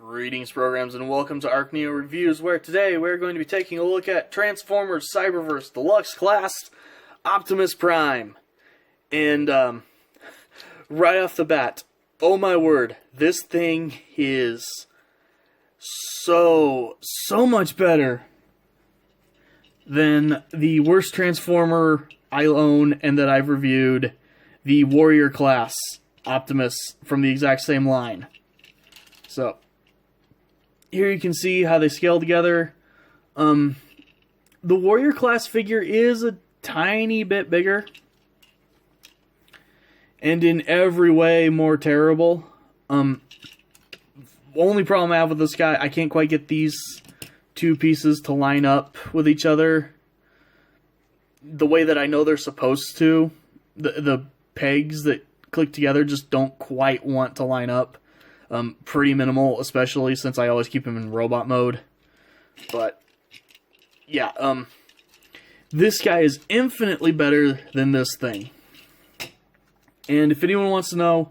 Greetings, programs, and welcome to Arc Neo Reviews, where today we're going to be taking a look at Transformers Cyberverse Deluxe Class Optimus Prime. And, right off the bat, oh my word, this thing is so much better than the worst Transformer I own and that I've reviewed, the Warrior Class Optimus from the exact same line. So, here you can see how they scale together. The Warrior Class figure is a tiny bit bigger, and in every way more terrible. Only problem I have with this guy, I can't quite get these two pieces to line up with each other the way that I know they're supposed to. The pegs that click together just don't quite want to line up. Pretty minimal, especially since I always keep him in robot mode. But, yeah, this guy is infinitely better than this thing. And if anyone wants to know,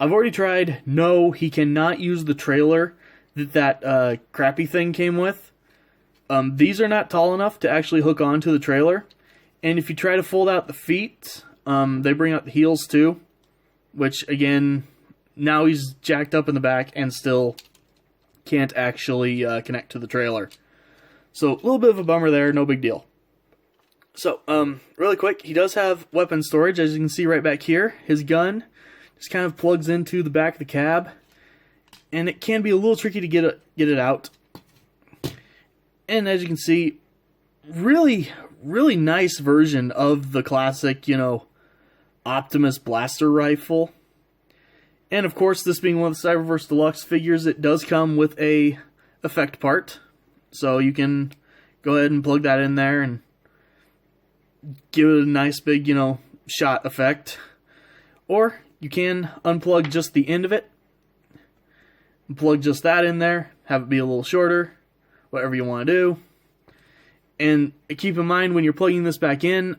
I've already tried. No, he cannot use the trailer that crappy thing came with. These are not tall enough to actually hook onto the trailer. And if you try to fold out the feet, they bring out the heels too. Which, again, now he's jacked up in the back and still can't actually connect to the trailer. So, a little bit of a bummer there, no big deal. So, really quick, he does have weapon storage, as you can see right back here. His gun just kind of plugs into the back of the cab, and it can be a little tricky to get it out. And as you can see, really nice version of the classic, Optimus blaster rifle. And of course, this being one of the Cyberverse Deluxe figures, it does come with a effect part. So you can go ahead and plug that in there and give it a nice big, shot effect. Or you can unplug just the end of it, and plug just that in there, have it be a little shorter, whatever you want to do. And keep in mind when you're plugging this back in,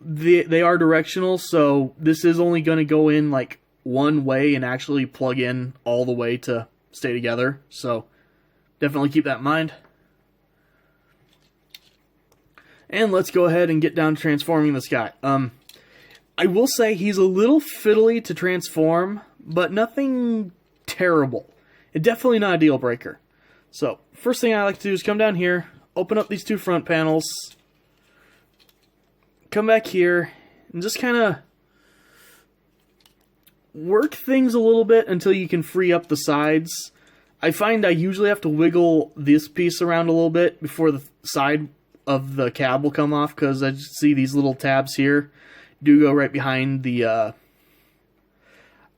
they are directional, so this is only going to go in like one way and actually plug in all the way to stay together. So definitely keep that in mind. And let's go ahead and get down to transforming this guy. I will say he's a little fiddly to transform, but nothing terrible. It's definitely not a deal breaker. So first thing I like to do is come down here, open up these two front panels, come back here, and just kind of work things a little bit until you can free up the sides. I find I usually have to wiggle this piece around a little bit before the side of the cab will come off, because I just see these little tabs here do go right behind the, I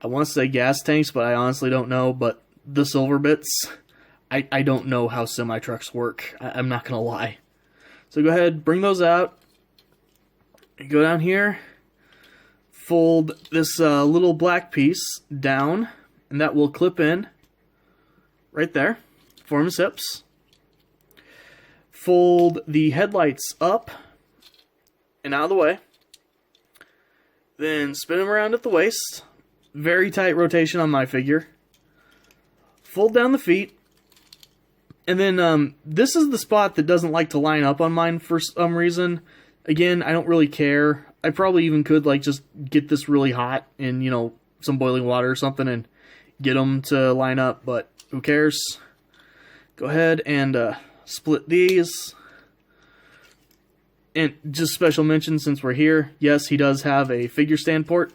want to say gas tanks, but I honestly don't know, but the silver bits, I don't know how semi-trucks work. I'm not going to lie. So go ahead, bring those out. Go down here, fold this little black piece down, and that will clip in right there, form his hips. Fold the headlights up and out of the way. Then spin them around at the waist. Very tight rotation on my figure. Fold down the feet. And then this is the spot that doesn't like to line up on mine for some reason. Again, I don't really care. I probably even could just get this really hot in, some boiling water or something and get them to line up, but who cares? Go ahead and split these. And just special mention since we're here, yes, he does have a figure stand port.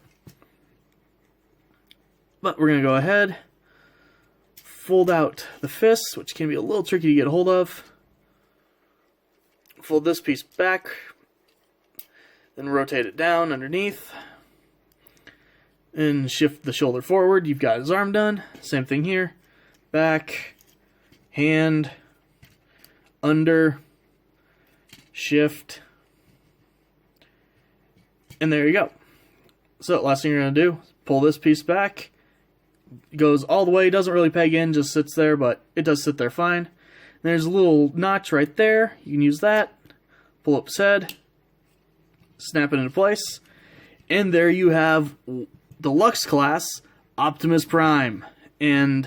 But we're going to go ahead, fold out the fists, which can be a little tricky to get a hold of. Fold this piece back. Then rotate it down underneath. And shift the shoulder forward. You've got his arm done. Same thing here. Back. Hand. Under. Shift. And there you go. So last thing you're going to do, pull this piece back. It goes all the way. Doesn't really peg in. Just sits there. But it does sit there fine. There's a little notch right there. You can use that. Pull up his head. Snap it into place, and there you have Deluxe Class Optimus Prime. And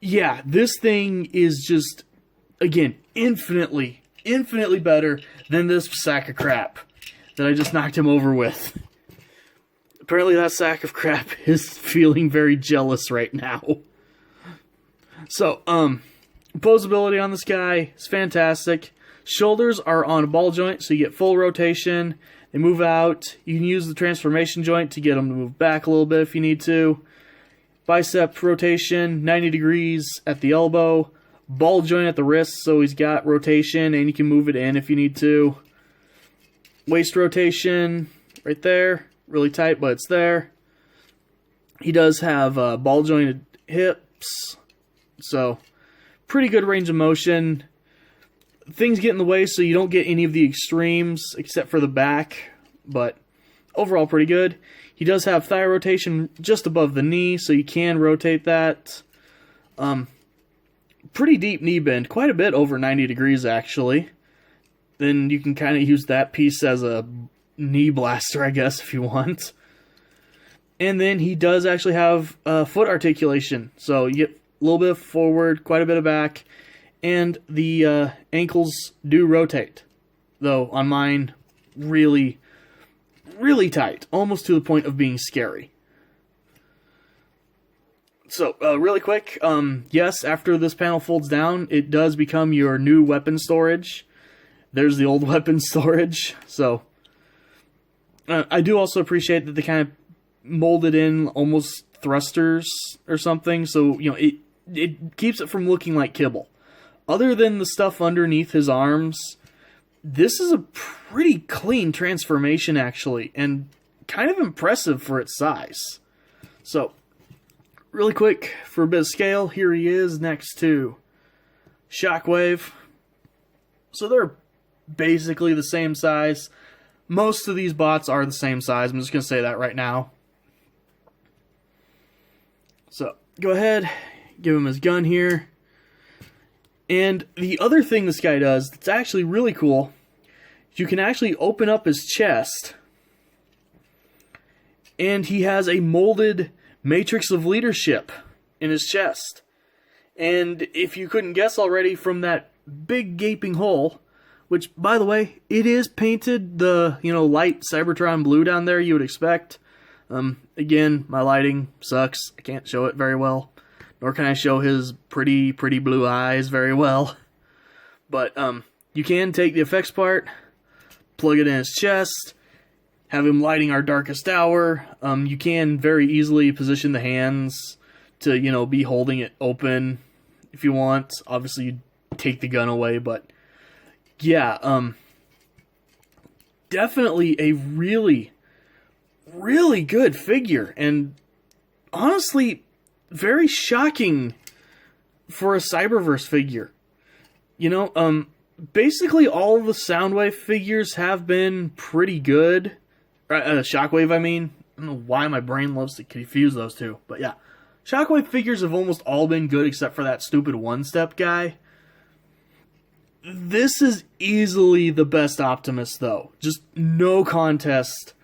yeah, this thing is just, again, infinitely better than this sack of crap that I just knocked him over with. Apparently that sack of crap is feeling very jealous right now. So, opposability on this guy is fantastic. Shoulders are on a ball joint, so you get full rotation. They move out. You can use the transformation joint to get them to move back a little bit if you need to. Bicep rotation, 90 degrees at the elbow. Ball joint at the wrist, so he's got rotation, and you can move it in if you need to. Waist rotation, right there. Really tight, but it's there. He does have ball jointed hips, so pretty good range of motion. Things get in the way, so you don't get any of the extremes except for the back, but overall pretty good. He does have thigh rotation just above the knee, so you can rotate that. Pretty deep knee bend, quite a bit over 90 degrees actually. Then you can kind of use that piece as a knee blaster, I guess, if you want. And then he does actually have foot articulation, so you get a little bit forward, quite a bit of back, and the ankles do rotate, though on mine really tight, almost to the point of being scary. So, really quick, yes, after this panel folds down, it does become your new weapon storage. There's the old weapon storage, so I do also appreciate that they kind of molded in almost thrusters or something, so, you know, it keeps it from looking like kibble. Other than the stuff underneath his arms, this is a pretty clean transformation, actually, and kind of impressive for its size. So, really quick, for a bit of scale, here he is next to Shockwave. So they're basically the same size. Most of these bots are the same size. I'm just going to say that right now. So, go ahead, give him his gun here. And the other thing this guy does that's actually really cool, you can actually open up his chest, and he has a molded Matrix of Leadership in his chest. And if you couldn't guess already from that big gaping hole, which, by the way, it is painted the, light Cybertron blue down there you would expect. Again, my lighting sucks. I can't show it very well. Nor can I show his pretty blue eyes very well. But you can take the effects part, plug it in his chest, have him lighting our darkest hour. You can very easily position the hands to, be holding it open if you want. Obviously, you take the gun away, but yeah, definitely a really good figure, and honestly, very shocking for a Cyberverse figure. Basically all the Soundwave figures have been pretty good. Shockwave, I mean. I don't know why my brain loves to confuse those two, but yeah. Shockwave figures have almost all been good except for that stupid one-step guy. This is easily the best Optimus, though. Just no contest.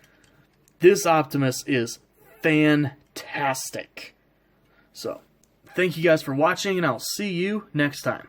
This Optimus is fantastic. So, thank you guys for watching, and I'll see you next time.